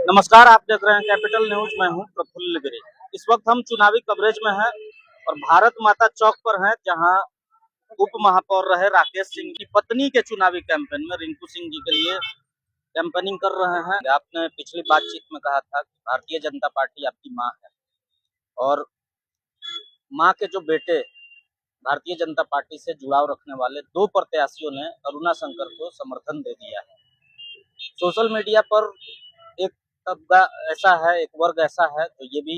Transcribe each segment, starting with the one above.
नमस्कार, आप देख रहे हैं कैपिटल न्यूज। मैं हूं प्रफुल्ल गिरी। इस वक्त हम चुनावी कवरेज में हैं और भारत माता चौक पर हैं, जहां उप महापौर रहे राकेश सिंह की पत्नी के चुनावी कैंपेन में रिंकू सिंह जी के लिए कैंपेनिंग कर रहे हैं। आपने पिछली बातचीत में कहा था कि भारतीय जनता पार्टी आपकी माँ है और माँ के जो बेटे भारतीय जनता पार्टी से जुड़ाव रखने वाले दो प्रत्याशियों ने अरुणा शंकर को समर्थन दे दिया है। सोशल मीडिया पर एक तबका ऐसा है, एक वर्ग ऐसा है तो ये भी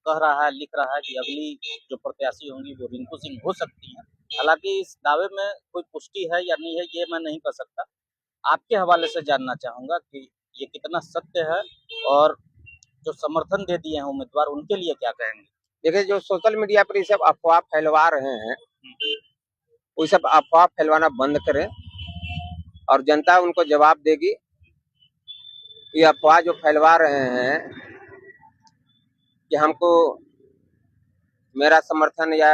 कह रहा है, लिख रहा है कि अगली जो प्रत्याशी होंगी वो रिंकू सिंह हो सकती हैं। हालांकि इस दावे में कोई पुष्टि है या नहीं है ये मैं नहीं कह सकता। आपके हवाले से जानना चाहूंगा कि ये कितना सत्य है और जो समर्थन दे दिए हैं उम्मीदवार उनके लिए क्या कहेंगे। देखिए, जो सोशल मीडिया पर ये सब अफवाह फैलवा रहे हैं वो सब अफवाह फैलवाना बंद करें और जनता उनको जवाब देगी। ये अफवाह जो फैलवा रहे हैं कि हमको मेरा समर्थन या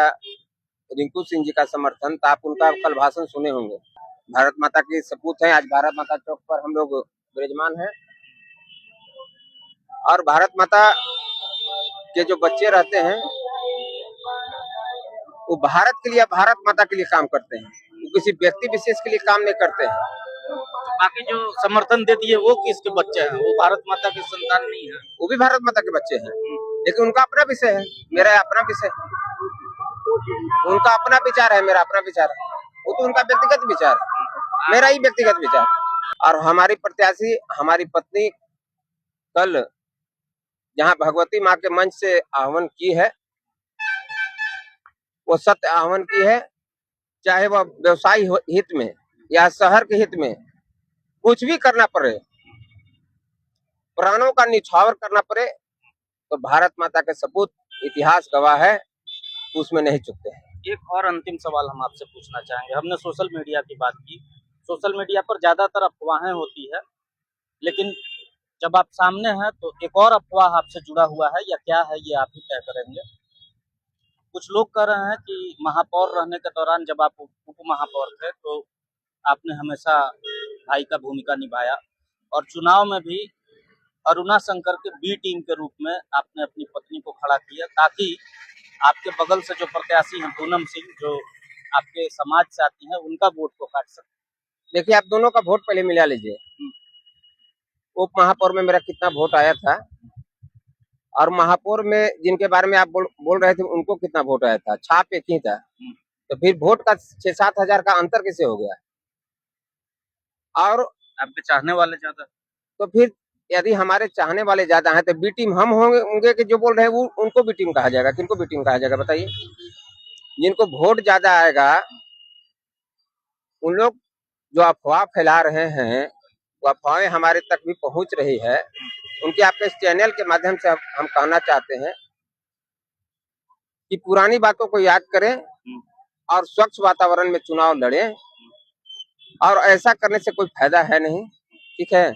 रिंकू सिंह जी का समर्थन, तो आप उनका कल भाषण सुने होंगे। भारत माता की सपूत है। आज भारत माता चौक पर हम लोग विराजमान हैं और भारत माता के जो बच्चे रहते हैं वो भारत के लिए, भारत माता के लिए काम करते हैं। वो किसी व्यक्ति विशेष के लिए काम नहीं करते हैं। बाकी जो समर्थन दे दिए वो किसके बच्चे हैं? वो भारत माता के संतान नहीं है, वो भी भारत माता के बच्चे हैं, लेकिन उनका अपना विषय है, मेरा अपना विषय। उनका अपना विचार है, मेरा अपना विचार है। वो तो उनका व्यक्तिगत विचार है, मेरा ही व्यक्तिगत विचार। और हमारी प्रत्याशी, हमारी पत्नी कल जहाँ भगवती माँ के मंच से आह्वान की है वो सत्य आह्वान की है। चाहे वह व्यवसाय हित में या शहर के हित में कुछ भी करना पड़े, प्राणों का निछावर करना पड़े, तो भारत माता के सपूत इतिहास गवाह है, उसमें नहीं चुकते हैं। एक और अंतिम सवाल हम आपसे पूछना चाहेंगे। हमने सोशल मीडिया की बात की। सोशल मीडिया पर ज्यादातर अफवाहें होती है, लेकिन जब आप सामने हैं तो एक और अफवाह आपसे जुड़ा हुआ है, या क्या है ये आप ही तय करेंगे। कुछ लोग कह रहे हैं कि महापौर रहने के दौरान जब आप उप महापौर थे तो आपने हमेशा भाई का भूमिका निभाया और चुनाव में भी अरुणा शंकर के बी टीम के रूप में आपने अपनी पत्नी को खड़ा किया, ताकि आपके बगल से जो प्रत्याशी हैं पूनम सिंह, जो आपके समाज से आती हैं, उनका वोट को काट सकते। देखिए, आप दोनों का वोट पहले मिला लीजिए। उप महापौर में मेरा कितना वोट आया था और महापौर में जिनके बारे में आप बोल रहे थे उनको कितना वोट आया था। छाप एक ही था, तो फिर वोट का 6-7 हजार का अंतर कैसे हो गया? और आपके चाहने वाले ज्यादा, तो फिर यदि हमारे चाहने वाले ज्यादा हैं तो बी टीम हम होंगे कि जो बोल रहे हैं वो उनको बी टीम कहा जाएगा? किनको बी टीम कहा जाएगा बताइए? जिनको वोट ज्यादा आएगा उन लोग जो अफवाह फैला रहे हैं वो अफवाहें हमारे तक भी पहुंच रही है। उनके आपके इस चैनल के माध्यम से हम कहना चाहते हैं कि पुरानी बातों को याद करें और स्वच्छ वातावरण में चुनाव लड़ें, और ऐसा करने से कोई फायदा है नहीं। ठीक है,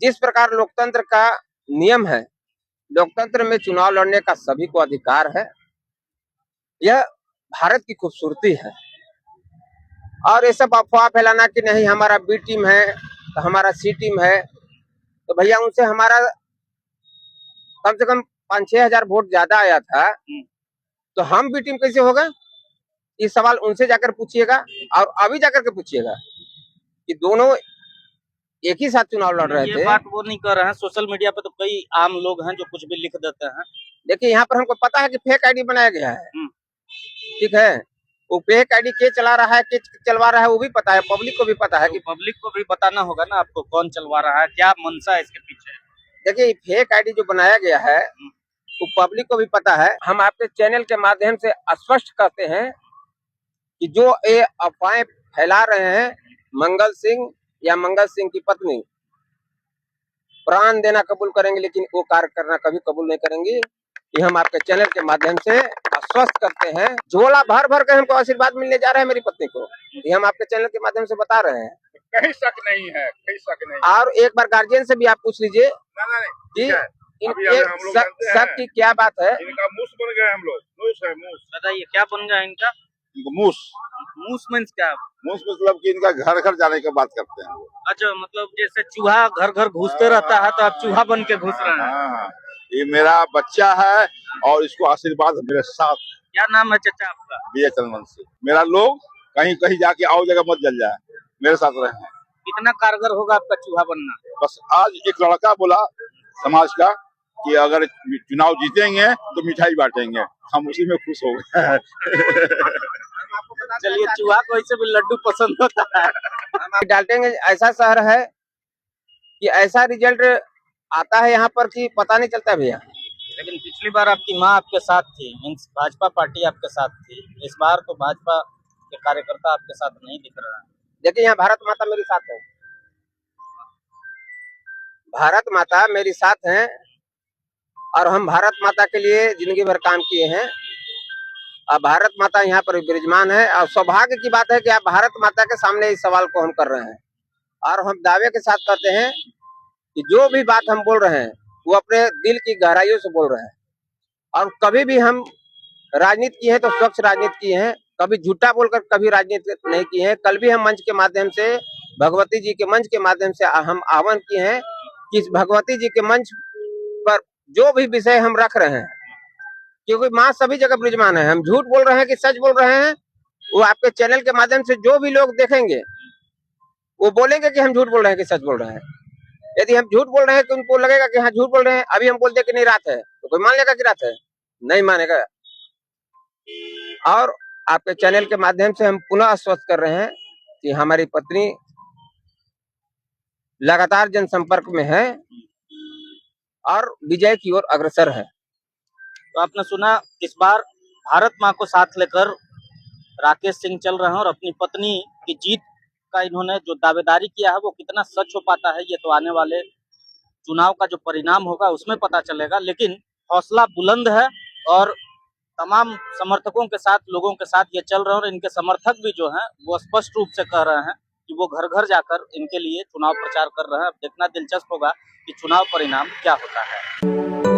जिस प्रकार लोकतंत्र का नियम है, लोकतंत्र में चुनाव लड़ने का सभी को अधिकार है। यह भारत की खूबसूरती है। और ये सब अफवाह फैलाना कि नहीं हमारा बी टीम है तो हमारा सी टीम है, तो भैया उनसे हमारा कम से कम 5-6 हजार वोट ज्यादा आया था, तो हम बी टीम कैसे होगा? ये सवाल उनसे जाकर पूछिएगा और अभी जाकर के पूछिएगा कि दोनों एक ही साथ चुनाव लड़ रहे थे। ये बात वो नहीं कर रहे हैं। सोशल मीडिया पे तो कई आम लोग हैं जो कुछ भी लिख देते हैं। देखिए, यहाँ पर हमको पता है कि फेक आईडी बनाया गया है। ठीक है, वो फेक आईडी के चला रहा है, के चलवा रहा है, वो भी पता है, पब्लिक को भी पता है। तो कि पब्लिक को भी बताना होगा ना आपको कौन चलवा रहा है, क्या मंशा है इसके पीछे। देखिए, फेक आईडी जो बनाया गया है वो पब्लिक को भी पता है। हम आपके चैनल के माध्यम से स्पष्ट करते हैं कि जो ये अफवाहें फैला रहे हैं, मंगल सिंह या मंगल सिंह की पत्नी प्राण देना कबूल करेंगे लेकिन वो कार्य करना कभी कबूल नहीं करेंगी। ये हम आपके चैनल के माध्यम से आश्वस्त करते हैं। झोला भर भर के हमको आशीर्वाद मिलने जा रहा है मेरी पत्नी को, ये हम आपके चैनल के माध्यम से बता रहे हैं। कहीं शक नहीं है, कहीं शक नहीं। और एक बार गार्जियन से भी आप पूछ लीजिए कि इनके शक की क्या बात है। इनका मूस बन गए हम लोग। मूस है, मूस। बताइए क्या बन गया इनका? मूस। मूस मीन्स क्या? मुंह मतलब कि इनका घर घर जाने की बात करते हैं वो। अच्छा, मतलब जैसे चूहा घर घर घुसते रहता है तो आप चूहा बन के घुस रहे हैं। हाँ, ये मेरा बच्चा है और इसको आशीर्वाद है मेरे साथ। क्या नाम है चाचा आपका? बीए चंद्रवंशी। मेरा लोग कहीं कहीं जाके आओ जगह मत जल जाए, मेरे साथ रहे। कितना कारगर होगा आपका चूहा बनना? बस आज एक लड़का बोला समाज का कि अगर चुनाव जीतेंगे तो मिठाई बांटेंगे, हम उसी में खुश हो गए। चलिए, चूहा को ऐसे भी लड्डू पसंद होता है। डाल्टनगंज ऐसा शहर है कि ऐसा रिजल्ट आता है यहाँ पर कि पता नहीं चलता भैया। लेकिन पिछली बार आपकी माँ आपके साथ थी, मीन्स भाजपा पार्टी आपके साथ थी। इस बार तो भाजपा के कार्यकर्ता आपके साथ नहीं दिख रहा है। देखिए यहाँ भारत माता मेरे साथ है, भारत माता मेरे साथ हैं और हम भारत माता के लिए जिंदगी भर काम किए हैं। अब भारत माता यहाँ पर विराजमान है और सौभाग्य की बात है कि आप भारत माता के सामने इस सवाल को हम कर रहे हैं और हम दावे के साथ कहते हैं कि जो भी बात हम बोल रहे हैं वो अपने दिल की गहराइयों से बोल रहे हैं। और कभी भी हम राजनीति की है तो स्वच्छ राजनीति की है, कभी झूठा बोलकर कभी राजनीति नहीं की है। कल भी हम मंच के माध्यम से, भगवती जी के मंच के माध्यम से हम आह्वान किए हैं कि इस भगवती जी के मंच पर जो भी विषय हम रख रहे हैं, क्योंकि माँ सभी जगह विराजमान है, हम झूठ बोल रहे हैं कि सच बोल रहे हैं, वो आपके चैनल के माध्यम से जो भी लोग देखेंगे वो बोलेंगे कि हम झूठ बोल रहे हैं कि सच बोल रहे हैं। यदि हम झूठ बोल रहे हैं तो उनको लगेगा कि हाँ झूठ बोल रहे हैं, अभी हम बोलते कि नहीं रात है तो कोई मान लेगा कि रात है, नहीं मानेगा। और आपके चैनल के माध्यम से हम पुनः आश्वस्त कर रहे हैं कि हमारी पत्नी लगातार जनसंपर्क में है और विजय की ओर अग्रसर है। तो आपने सुना, इस बार भारत माँ को साथ लेकर राकेश सिंह चल रहे हैं और अपनी पत्नी की जीत का इन्होंने जो दावेदारी किया है वो कितना सच हो पाता है ये तो आने वाले चुनाव का जो परिणाम होगा उसमें पता चलेगा। लेकिन हौसला बुलंद है और तमाम समर्थकों के साथ, लोगों के साथ ये चल रहे हैं और इनके समर्थक भी जो हैं वो स्पष्ट रूप से कह रहे हैं कि वो घर घर जाकर इनके लिए चुनाव प्रचार कर रहे हैं। अब देखना दिलचस्प होगा कि चुनाव परिणाम क्या होता है।